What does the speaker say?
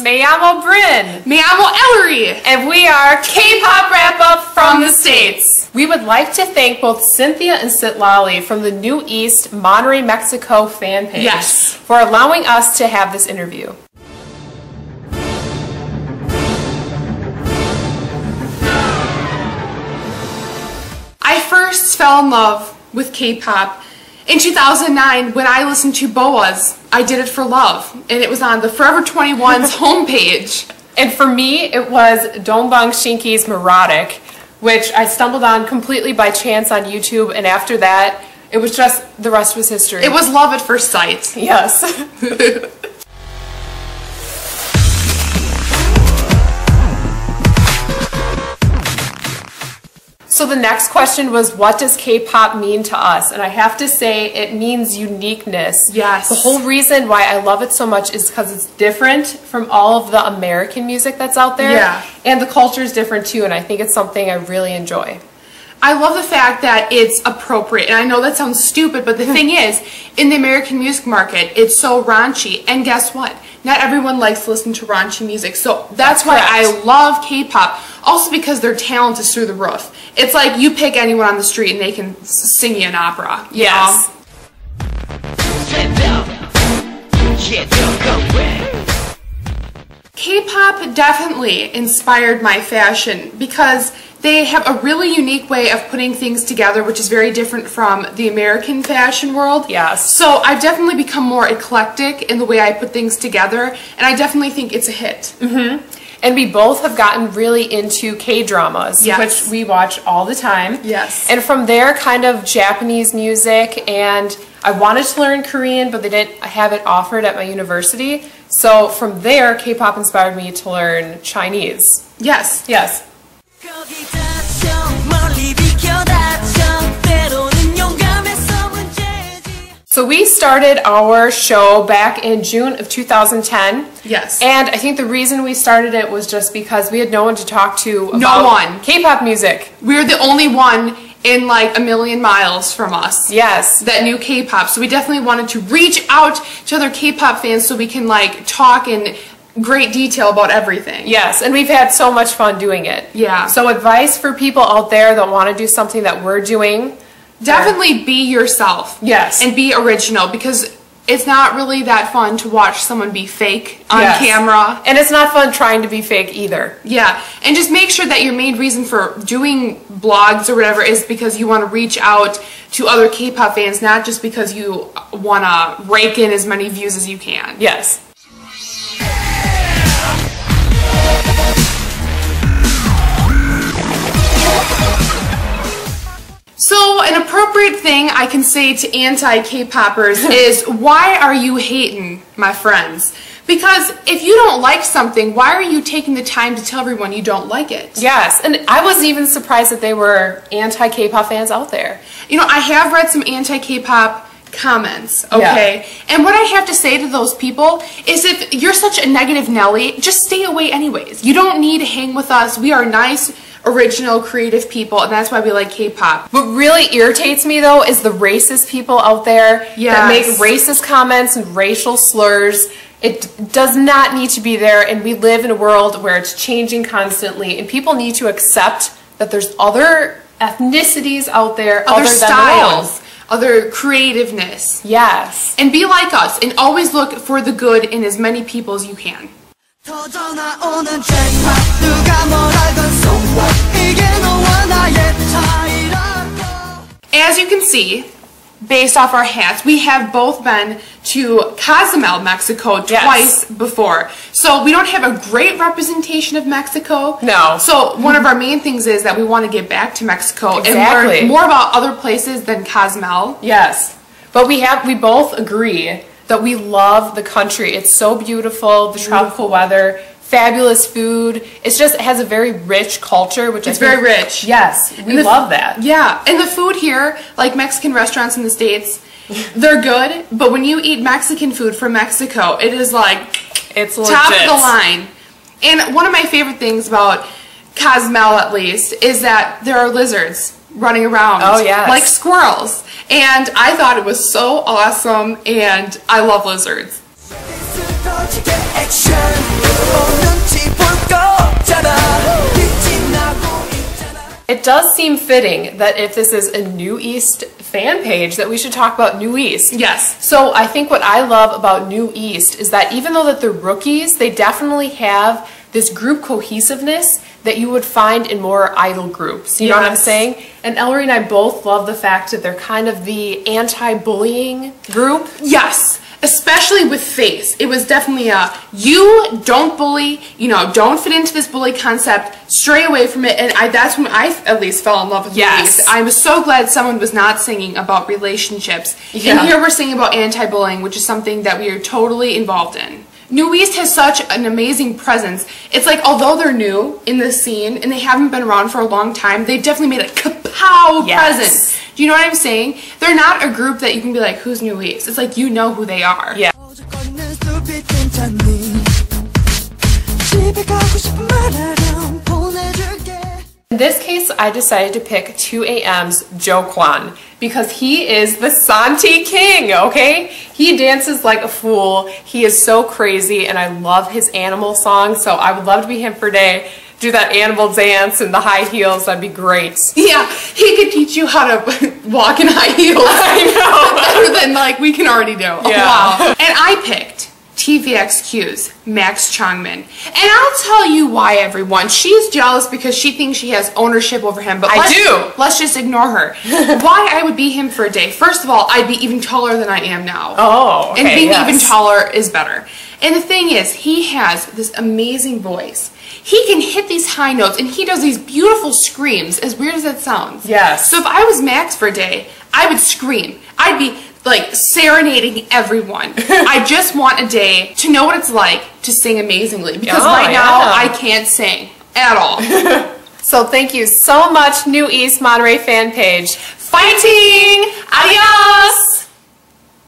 Me llamo Brynn. Me llamo Ellery. And we are K-pop Wrap-Up from the States. We would like to thank both Cynthia and Citlali from the New East Monterrey, Mexico fan page for allowing us to have this interview. I first fell in love with K-pop in 2009 when I listened to Boa's I Did It For Love, and it was on the Forever 21's homepage. And for me, it was Dongbang Shinki's Neurotic, which I stumbled on completely by chance on YouTube, and after that, it was just, the rest was history. It was love at first sight. Yes. So the next question was, what does K-pop mean to us? And I have to say, it means uniqueness. Yes. The whole reason why I love it so much is because it's different from all of the American music that's out there. Yeah. And the culture is different too, and I think it's something I really enjoy. I love the fact that it's appropriate, and I know that sounds stupid, but the thing is, in the American music market, it's so raunchy, and guess what? Not everyone likes to listen to raunchy music, so that's why I love K-pop, also because their talent is through the roof. It's like you pick anyone on the street and they can sing you an opera. Yes. K-pop definitely inspired my fashion because they have a really unique way of putting things together, which is very different from the American fashion world. Yes. So I've definitely become more eclectic in the way I put things together, and I definitely think it's a hit. And we both have gotten really into K-dramas, Yes. which we watch all the time. Yes. And from there, kind of Japanese music, and I wanted to learn Korean, but they didn't have it offered at my university. So from there, K-pop inspired me to learn Chinese. Yes. Yes. So we started our show back in June of 2010. Yes. And I think the reason we started it was just because we had no one to talk to about K-pop music. We're the only one in like a million miles from us. Yes. That knew K-pop. So we definitely wanted to reach out to other K-pop fans so we can like talk in great detail about everything. Yes, and we've had so much fun doing it. Yeah. So advice for people out there that want to do something that we're doing. Definitely be yourself. Yes. And be original, because it's not really that fun to watch someone be fake on camera. And it's not fun trying to be fake either. Yeah. And just make sure that your main reason for doing blogs or whatever is because you want to reach out to other K-pop fans, not just because you want to rake in as many views as you can. Yes. So an appropriate thing I can say to anti-K-poppers is, why are you hating, my friends? Because if you don't like something, why are you taking the time to tell everyone you don't like it? Yes, and I was even surprised that there were anti-K-pop fans out there. You know, I have read some anti-K-pop comments, okay? Yeah. And what I have to say to those people is, if you're such a negative Nelly, just stay away anyways. You don't need to hang with us. We are nice, original, creative people, and that's why we like K-pop. What really irritates me, though, is the racist people out there that make racist comments and racial slurs. It does not need to be there, and we live in a world where it's changing constantly, and people need to accept that there's other ethnicities out there, other styles, other creativeness. Yes. And be like us, and always look for the good in as many people as you can. As you can see, based off our hats, we have both been to Cozumel, Mexico twice before. So we don't have a great representation of Mexico. No. So one of our main things is that we want to get back to Mexico and learn more about other places than Cozumel. Yes. But we both agree that we love the country. It's so beautiful, the tropical weather, fabulous food. It has a very rich culture, which it's very rich. Yes, we love that. Yeah, and the food here, like Mexican restaurants in the States, they're good, but when you eat Mexican food from Mexico, it is like it's top of the line. And one of my favorite things about Cozumel, at least, is that there are lizards running around like squirrels. And I thought it was so awesome, and I love lizards. It does seem fitting that if this is a New East fan page that we should talk about New East. Yes. So I think what I love about New East is that even though that they're rookies, they definitely have this group cohesiveness that you would find in more idol groups. You know what I'm saying? And Ellery and I both love the fact that they're kind of the anti-bullying group. Yes. Especially with Face. It was definitely a, you don't bully, you know, don't fit into this bully concept, stray away from it, and that's when I at least fell in love with New East. I was so glad someone was not singing about relationships. Yeah. And here we're singing about anti-bullying, which is something that we are totally involved in. New East has such an amazing presence. It's like, although they're new in the scene, and they haven't been around for a long time, they've definitely made a kapow presence. Do you know what I'm saying? They're not a group that you can be like, who's New East? It's like, you know who they are. Yeah. In this case, I decided to pick 2AM's Jo Kwon because he is the Santi King, okay? He dances like a fool. He is so crazy, and I love his animal song, so I would love to be him for a day. Do that animal dance and the high heels, that'd be great. Yeah, he could teach you how to walk in high heels. I know. Better than like we can already do. Yeah. Oh, wow. And I picked TVXQ's Max Chongmin. And I'll tell you why, everyone. She's jealous because she thinks she has ownership over him. But let's just ignore her. Why I would be him for a day. First of all, I'd be even taller than I am now. Oh, okay, and being even taller is better. And the thing is, he has this amazing voice. He can hit these high notes, and he does these beautiful screams, as weird as that sounds. Yes. So if I was Max for a day, I would scream. I'd be like serenading everyone. I just want a day to know what it's like to sing amazingly, because right now I can't sing at all. So thank you so much, New East Monterrey fan page. Fighting! Adios!